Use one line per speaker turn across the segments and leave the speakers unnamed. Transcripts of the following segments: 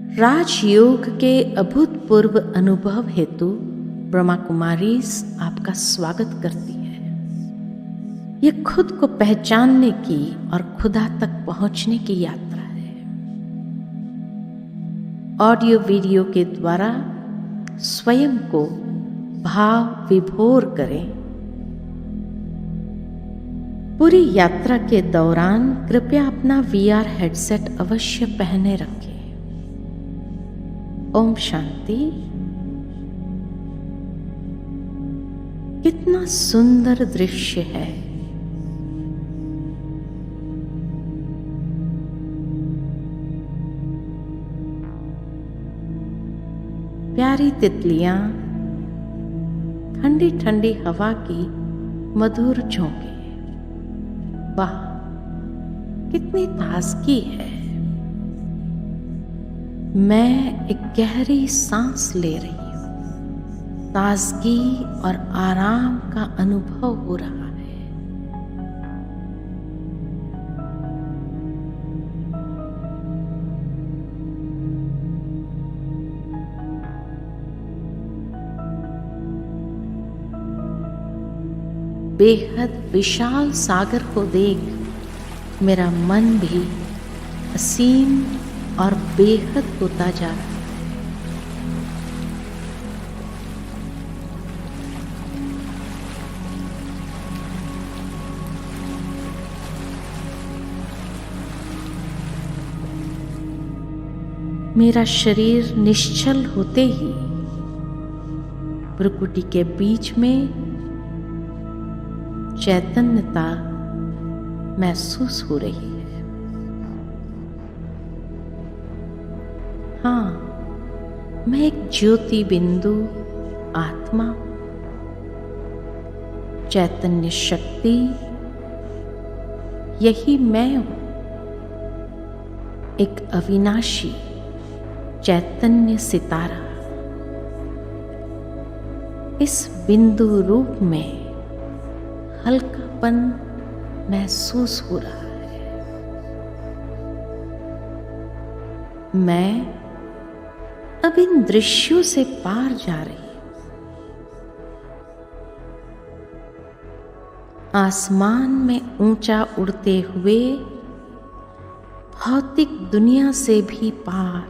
राजयोग के अभूतपूर्व अनुभव हेतु ब्रह्मा कुमारीज आपका स्वागत करती है। ये खुद को पहचानने की और खुदा तक पहुंचने की यात्रा है। ऑडियो वीडियो के द्वारा स्वयं को भाव विभोर करें। पूरी यात्रा के दौरान कृपया अपना VR हेडसेट अवश्य पहने रखें। ओम शांति। कितना सुंदर दृश्य है। प्यारी तितलियां, ठंडी ठंडी हवा की मधुर झोंके। वाह, कितनी ताजगी है। मैं एक गहरी सांस ले रही हूं। ताजगी और आराम का अनुभव हो रहा है। बेहद विशाल सागर को देख मेरा मन भी असीम और बेहद होता जा रहा है। मेरा शरीर निश्चल होते ही भ्रुकुटी के बीच में चैतन्यता महसूस हो रही है। हाँ, मैं एक ज्योति बिंदु आत्मा, चैतन्य शक्ति, यही मैं हूं। एक अविनाशी चैतन्य सितारा इस बिंदु रूप में हल्कापन महसूस हो रहा है। मैं अब इन दृश्यों से पार जा रही हूं। आसमान में ऊंचा उड़ते हुए भौतिक दुनिया से भी पार,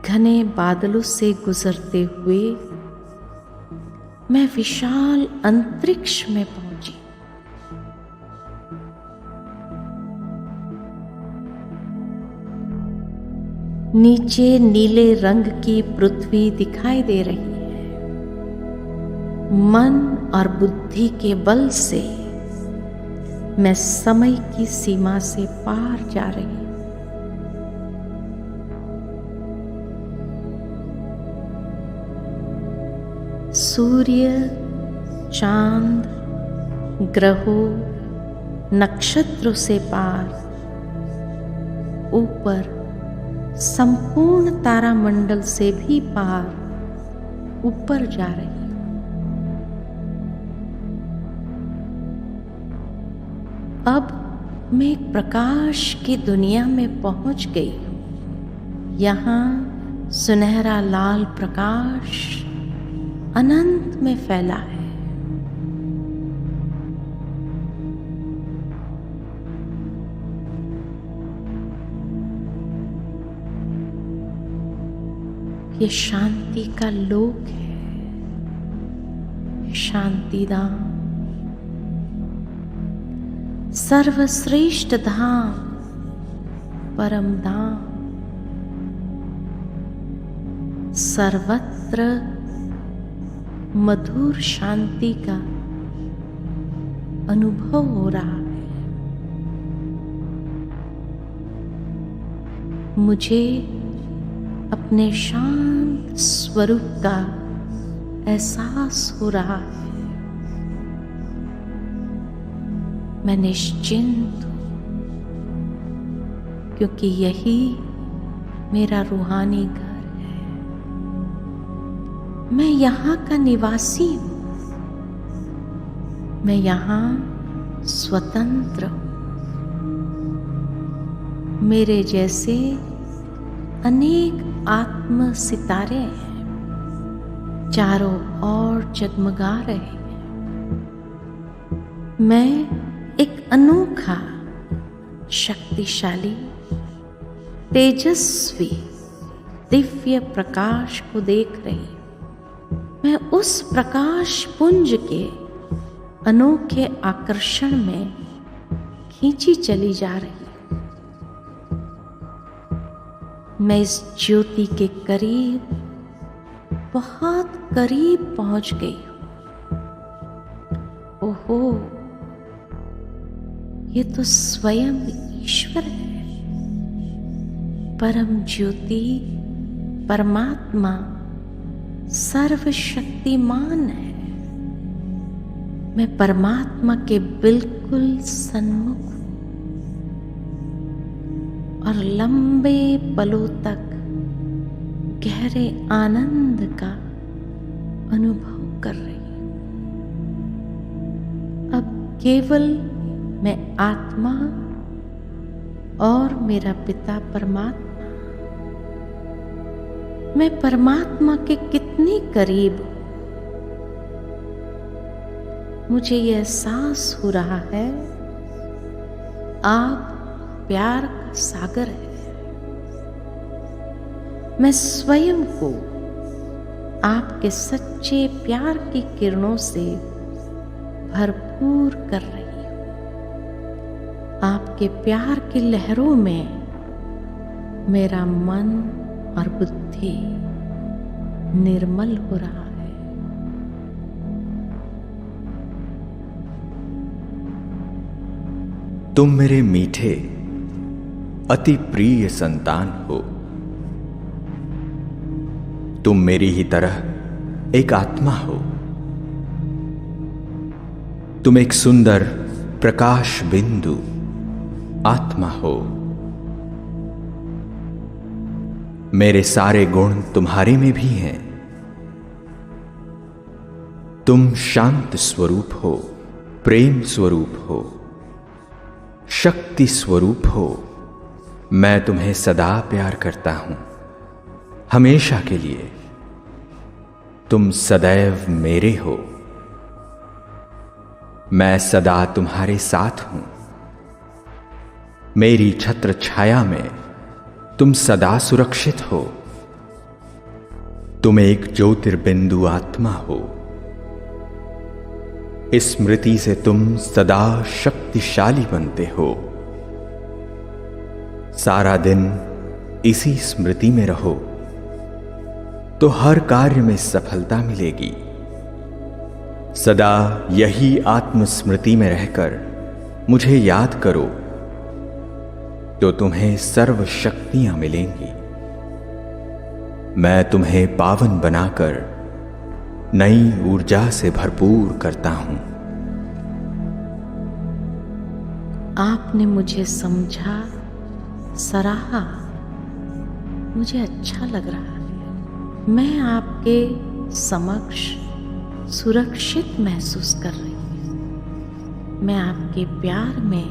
घने बादलों से गुजरते हुए मैं विशाल अंतरिक्ष में पहुंची। नीचे नीले रंग की पृथ्वी दिखाई दे रही है। मन और बुद्धि के बल से मैं समय की सीमा से पार जा रही हूं। सूर्य, चांद, ग्रहों, नक्षत्रों से पार, ऊपर संपूर्ण तारामंडल से भी पार ऊपर जा रही हूं। अब मैं एक प्रकाश की दुनिया में पहुंच गई हूं। यहां सुनहरा लाल प्रकाश अनंत में फैला है। ये शांति का लोक है, शांतिधाम, सर्वश्रेष्ठ धाम, परम धाम। सर्वत्र मधुर शांति का अनुभव हो रहा है। मुझे अपने शांत स्वरूप का एहसास हो रहा है। मैं निश्चिंत हूं, क्योंकि यही मेरा रूहानी घर है। मैं यहाँ का निवासी हूं। मैं यहाँ स्वतंत्र हूं। मेरे जैसे अनेक आत्म सितारे हैं, चारों ओर जगमगा रहे हैं। मैं एक अनोखा, शक्तिशाली, तेजस्वी दिव्य प्रकाश को देख रही हूं। मैं उस प्रकाश पुंज के अनोखे आकर्षण में खींची चली जा रही हूं। मैं इस ज्योति के करीब, बहुत करीब पहुंच गई हूं। ओहो, ये तो स्वयं ईश्वर है, परम ज्योति, परमात्मा, सर्वशक्तिमान है। मैं परमात्मा के बिल्कुल सन्मुख हूं और लंबे पलों तक गहरे आनंद का अनुभव कर रही हूं। अब केवल मैं आत्मा और मेरा पिता परमात्मा, मैं परमात्मा के कितने करीब हूं। मुझे यह एहसास हो रहा है आप प्यार का सागर है। मैं स्वयं को आपके सच्चे प्यार की किरणों से भरपूर कर रही हूं। आपके प्यार की लहरों में मेरा मन और बुद्धि निर्मल हो रहा है।
तुम मेरे मीठे, अति प्रिय संतान हो। तुम मेरी ही तरह एक आत्मा हो। तुम एक सुंदर प्रकाश बिंदु आत्मा हो। मेरे सारे गुण तुम्हारे में भी हैं। तुम शांत स्वरूप हो, प्रेम स्वरूप हो, शक्ति स्वरूप हो। मैं तुम्हें सदा प्यार करता हूं, हमेशा के लिए। तुम सदैव मेरे हो। मैं सदा तुम्हारे साथ हूं। मेरी छत्र छाया में तुम सदा सुरक्षित हो। तुम एक ज्योतिर्बिंदु आत्मा हो। इस स्मृति से तुम सदा शक्तिशाली बनते हो। सारा दिन इसी स्मृति में रहो तो हर कार्य में सफलता मिलेगी। सदा यही आत्मस्मृति में रहकर मुझे याद करो तो तुम्हें सर्व शक्तियां मिलेंगी। मैं तुम्हें पावन बनाकर नई ऊर्जा से भरपूर करता हूं।
आपने मुझे समझा, सराहा, मुझे अच्छा लग रहा है। मैं आपके समक्ष सुरक्षित महसूस कर रही हूं। मैं आपके प्यार में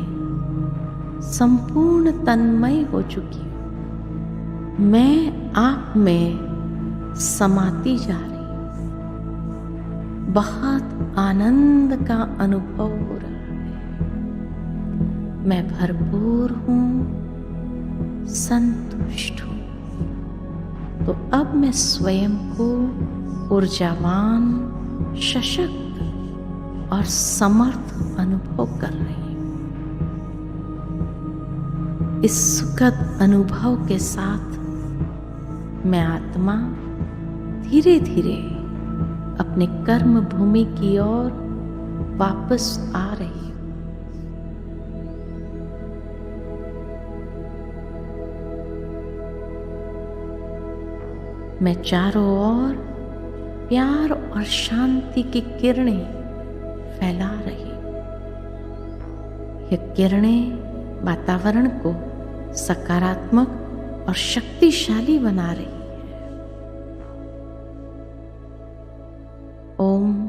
संपूर्ण तन्मय हो चुकी हूं। मैं आप में समाती जा रही हूं। बहुत आनंद का अनुभव हो रहा है। मैं भरपूर हूं, संतुष्ट हूं। तो अब मैं स्वयं को ऊर्जावान, सशक्त और समर्थ अनुभव कर रही हूं। इस सुखद अनुभव के साथ मैं आत्मा धीरे धीरे अपने कर्म भूमि की ओर वापस आ रही हूं। मैं चारों ओर प्यार और शांति की किरणें फैला रही हूं। ये किरणें वातावरण को सकारात्मक और शक्तिशाली बना रही है। ओम